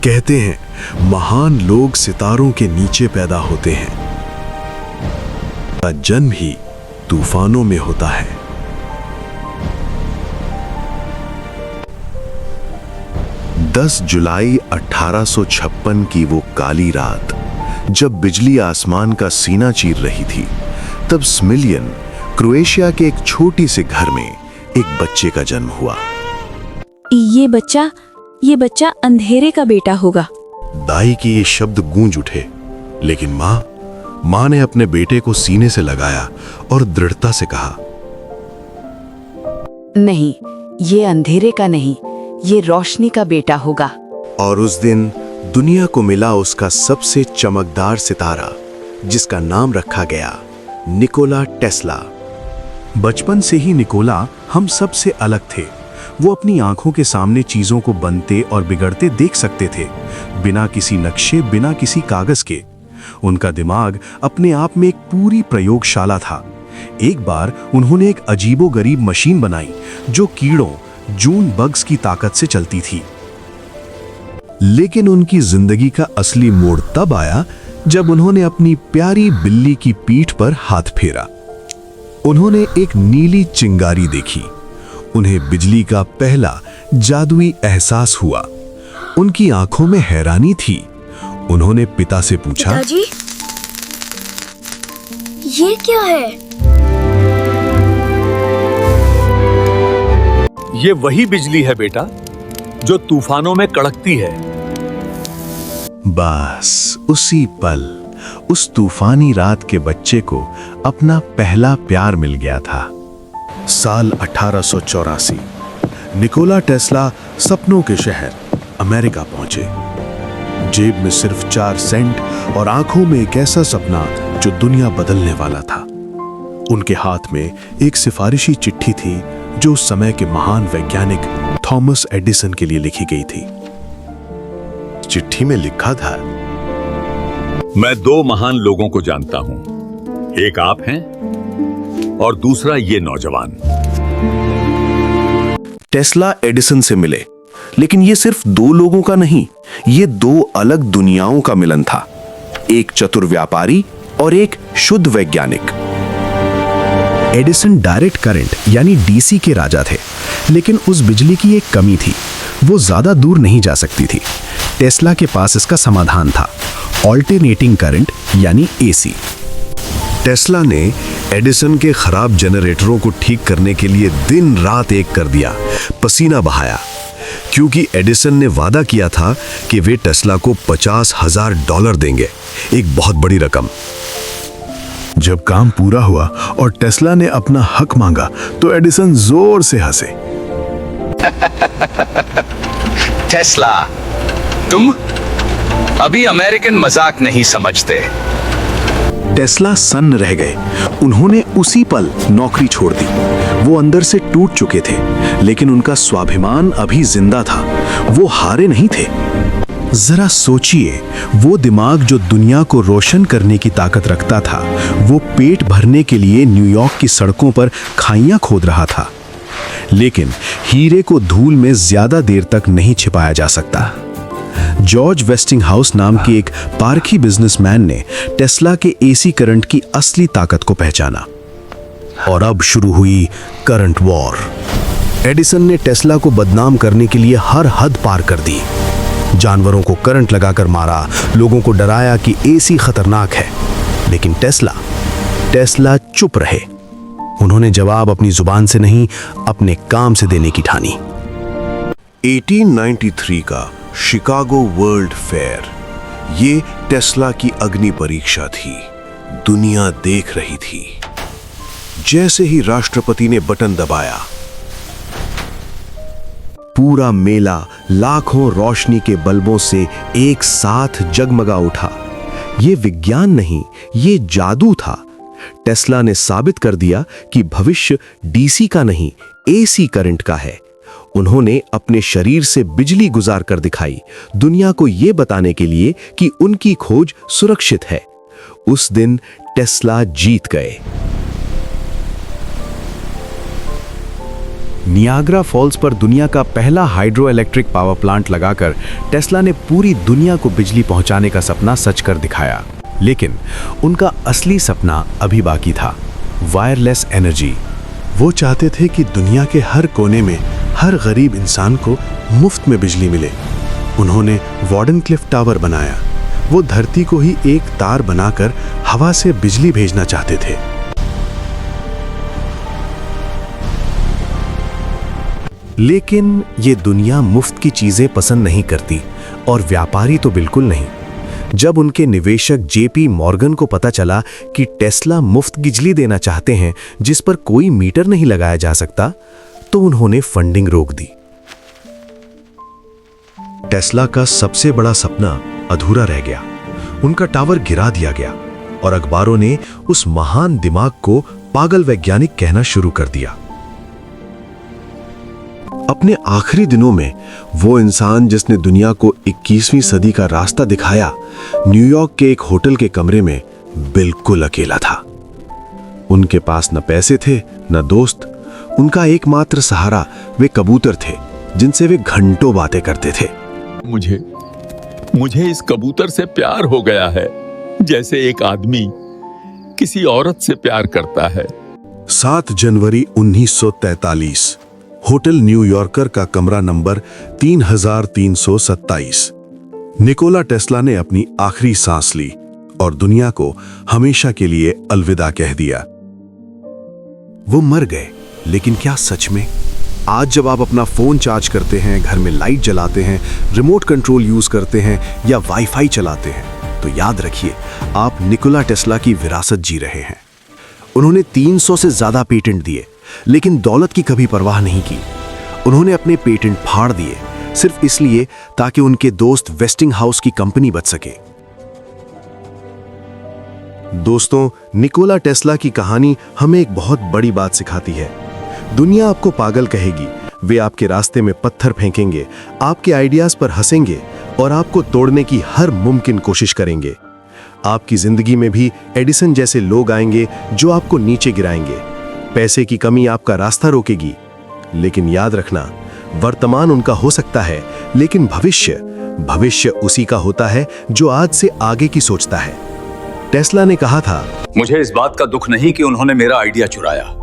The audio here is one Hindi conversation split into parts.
कहते हैं महान लोग सितारों के नीचे पैदा होते हैं, का जन्म ही तूफानों में होता है। 10 जुलाई 1856 की वो काली रात, जब बिजली आसमान का सीना चीर रही थी, तब स्मिलियन, क्रोएशिया के एक छोटी से घर में एक बच्चे का जन्म हुआ। ये बच्चा अंधेरे का बेटा होगा। दाई के ये शब्द गूंज उठे, लेकिन माँ ने अपने बेटे को सीने से लगाया और दृढ़ता से कहा, नहीं, ये अंधेरे का नहीं, ये रोशनी का बेटा होगा। और उस दिन दुनिया को मिला उसका सबसे चमकदार सितारा, जिसका नाम रखा गया निकोला टेस्ला। बचपन से ही निकोला हम सब से अलग थे। वो अपनी आंखों के सामने चीजों को बनते और बिगड़ते देख सकते थे, बिना किसी नक्शे, बिना किसी कागज के। उनका दिमाग अपने आप में एक पूरी प्रयोगशाला था। एक बार उन्होंने एक अजीबोगरीब मशीन बनाई जो कीड़ों, जून बग्स की ताकत से चलती थी। लेकिन उनकी जिंदगी का असली मोड़ तब आया जब उन्होंने अपनी प्यारी बिल्ली की पीठ पर हाथ फेरा। उन्होंने एक नीली चिंगारी देखी। उन्हें बिजली का पहला जादुई एहसास हुआ। उनकी आंखों में हैरानी थी। उन्होंने पिता से पूछा, पिताजी, ये क्या है? ये वही बिजली है बेटा, जो तूफानों में कड़कती है। बस उसी पल उस तूफानी रात के बच्चे को अपना पहला प्यार मिल गया था। साल 1884, निकोला टेस्ला सपनों के शहर अमेरिका पहुंचे। जेब में सिर्फ 4 सेंट और आंखों में एक ऐसा सपना जो दुनिया बदलने वाला था। उनके हाथ में एक सिफारिशी चिट्ठी थी जो उस समय के महान वैज्ञानिक थॉमस एडिसन के लिए लिखी गई थी। चिट्ठी में लिखा था, मैं 2 महान लोगों को जानता हूं, एक आप हैं और दूसरा ये नौजवान। टेस्ला एडिसन से मिले, लेकिन ये सिर्फ 2 लोगों का नहीं, ये 2 अलग दुनियाओं का मिलन था। एक चतुर व्यापारी और एक शुद्ध वैज्ञानिक। एडिसन डायरेक्ट करंट यानी डीसी के राजा थे, लेकिन उस बिजली की एक कमी थी, वो ज्यादा दूर नहीं जा सकती थी। टेस्ला के पास इसका समाधान था, ऑल्टरनेटिंग करंट यानी एसी। टेस्ला ने एडिसन के खराब जनरेटरों को ठीक करने के लिए दिन रात एक कर दिया, पसीना बहाया, क्योंकि एडिसन ने वादा किया था कि वे टेस्ला को $50,000 देंगे, एक बहुत बड़ी रकम। जब काम पूरा हुआ और टेस्ला ने अपना हक मांगा तो एडिसन जोर से हंसे। टेस्ला, तुम अभी अमेरिकन मजाक नहीं समझते। टेस्ला सन्न रह गए। उन्होंने उसी पल नौकरी छोड़ दी। वो अंदर से टूट चुके थे, लेकिन उनका स्वाभिमान अभी जिंदा था। वो हारे नहीं थे। जरा सोचिए, वो दिमाग जो दुनिया को रोशन करने की ताकत रखता था, वो पेट भरने के लिए न्यूयॉर्क की सड़कों पर खाइयां खोद रहा था। लेकिन हीरे को धूल में ज्यादा देर तक नहीं छिपाया जा सकता। जॉर्ज वेस्टिंगहाउस नाम के एक पारखी बिजनेसमैन ने टेस्ला के एसी करंट की असली ताकत को पहचाना। और अब शुरू हुई करंट वॉर। एडिसन ने टेस्ला को बदनाम करने के लिए हर हद पार कर दी। जानवरों को करंट लगाकर मारा, लोगों को डराया कि एसी खतरनाक है। लेकिन टेस्ला चुप रहे। उन्होंने जवाब अपनी जुबान से नहीं, अपने काम से देने की ठानी। 1893 का शिकागो वर्ल्ड फेयर, ये टेस्ला की अग्नि परीक्षा थी। दुनिया देख रही थी। जैसे ही राष्ट्रपति ने बटन दबाया, पूरा मेला लाखों रोशनी के बल्बों से एक साथ जगमगा उठा। ये विज्ञान नहीं, ये जादू था। टेस्ला ने साबित कर दिया कि भविष्य डीसी का नहीं, एसी करंट का है। उन्होंने अपने शरीर से बिजली गुजार कर दिखाई, दुनिया को यह बताने के लिए कि उनकी खोज सुरक्षित है। उस दिन टेस्ला जीत गए। नियाग्रा फॉल्स पर दुनिया का पहला हाइड्रो इलेक्ट्रिक पावर प्लांट लगाकर टेस्ला ने पूरी दुनिया को बिजली पहुंचाने का सपना सच कर दिखाया। लेकिन उनका असली सपना अभी बाकी था, वायरलेस एनर्जी। वो चाहते थे कि दुनिया के हर कोने में हर गरीब इंसान को मुफ्त में बिजली मिले। उन्होंने वार्डन क्लिफ टावर बनाया। वो धरती को ही एक तार बनाकर हवा से बिजली भेजना चाहते थे। लेकिन ये दुनिया मुफ्त की चीजें पसंद नहीं करती, और व्यापारी तो बिल्कुल नहीं। जब उनके निवेशक जेपी मॉर्गन को पता चला कि टेस्ला मुफ्त बिजली देना चाहते हैं जिस पर कोई मीटर नहीं लगाया जा सकता, तो उन्होंने फंडिंग रोक दी। टेस्ला का सबसे बड़ा सपना अधूरा रह गया। उनका टावर गिरा दिया गया और अखबारों ने उस महान दिमाग को पागल वैज्ञानिक कहना शुरू कर दिया। अपने आखिरी दिनों में वो इंसान जिसने दुनिया को 21वीं सदी का रास्ता दिखाया, न्यूयॉर्क के एक होटल के कमरे में बिल्कुल अकेला था। उनके पास न पैसे थे न दोस्त। उनका एकमात्र सहारा वे कबूतर थे जिनसे वे घंटों बातें करते थे। मुझे इस कबूतर से प्यार हो गया है, जैसे एक आदमी किसी औरत से प्यार करता है। 7 जनवरी 1943, होटल न्यूयॉर्कर का कमरा नंबर 3327। निकोला टेस्ला ने अपनी आखिरी सांस ली और दुनिया को हमेशा के लिए अलविदा कह दिया। वो मर गए, लेकिन क्या सच में? आज जब आप अपना फोन चार्ज करते हैं, घर में लाइट जलाते हैं, रिमोट कंट्रोल यूज करते हैं या वाईफाई चलाते हैं, तो याद रखिए आप निकोला टेस्ला की विरासत जी रहे हैं। उन्होंने 300 से ज्यादा पेटेंट दिए, लेकिन दौलत की कभी परवाह नहीं की। उन्होंने अपने पेटेंट फाड़ दिए सिर्फ इसलिए ताकि उनके दोस्त वेस्टिंगहाउस की कंपनी बच सके। दोस्तों, निकोला टेस्ला की कहानी हमें एक बहुत बड़ी बात सिखाती है। दुनिया आपको पागल कहेगी, वे आपके रास्ते में पत्थर फेंकेंगे, आपके आइडियाज पर हंसेंगे और आपको तोड़ने की हर मुमकिन कोशिश करेंगे। आपकी जिंदगी में भी एडिसन जैसे लोग आएंगे जो आपको नीचे गिराएंगे। पैसे की कमी आपका रास्ता रोकेगी, लेकिन याद रखना, वर्तमान उनका हो सकता है, लेकिन भविष्य उसी का होता है जो आज से आगे की सोचता है। टेस्ला ने कहा था, मुझे इस बात का दुख नहीं कि उन्होंने मेरा आइडिया चुराया,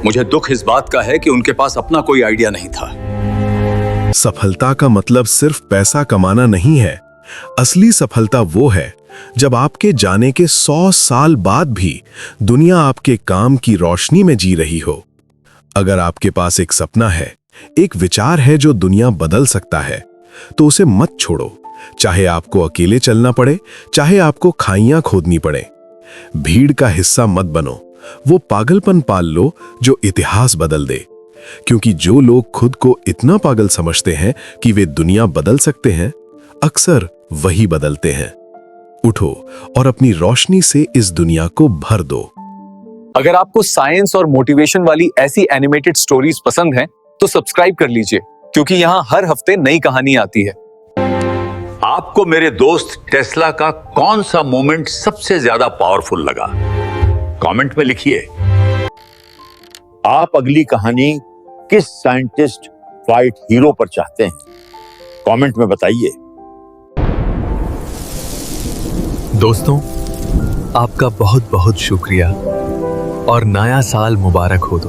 मुझे दुख इस बात का है कि उनके पास अपना कोई आइडिया नहीं था। सफलता का मतलब सिर्फ पैसा कमाना नहीं है। असली सफलता वो है जब आपके जाने के 100 साल बाद भी दुनिया आपके काम की रोशनी में जी रही हो। अगर आपके पास एक सपना है, एक विचार है जो दुनिया बदल सकता है, तो उसे मत छोड़ो। चाहे आपको अकेले चलना पड़े, चाहे आपको खाइयां खोदनी पड़े। भीड़ का हिस्सा मत बनो, वो पागलपन पाल लो जो इतिहास बदल दे। क्योंकि जो लोग खुद को इतना पागल समझते हैं कि वे दुनिया बदल सकते हैं, अक्सर वही बदलते हैं। उठो और अपनी रोशनी से इस दुनिया को भर दो। अगर आपको साइंस और मोटिवेशन वाली ऐसी एनिमेटेड स्टोरीज पसंद हैं, तो सब्सक्राइब कर लीजिए, क्योंकि यहाँ हर हफ्ते नई कहानी आती है। आपको मेरे दोस्त टेस्ला का कौन सा मोमेंट सबसे ज्यादा पावरफुल लगा? कमेंट में लिखिए। आप अगली कहानी किस साइंटिस्ट फाइट हीरो पर चाहते हैं? कमेंट में बताइए। दोस्तों, आपका बहुत बहुत शुक्रिया और नया साल मुबारक हो।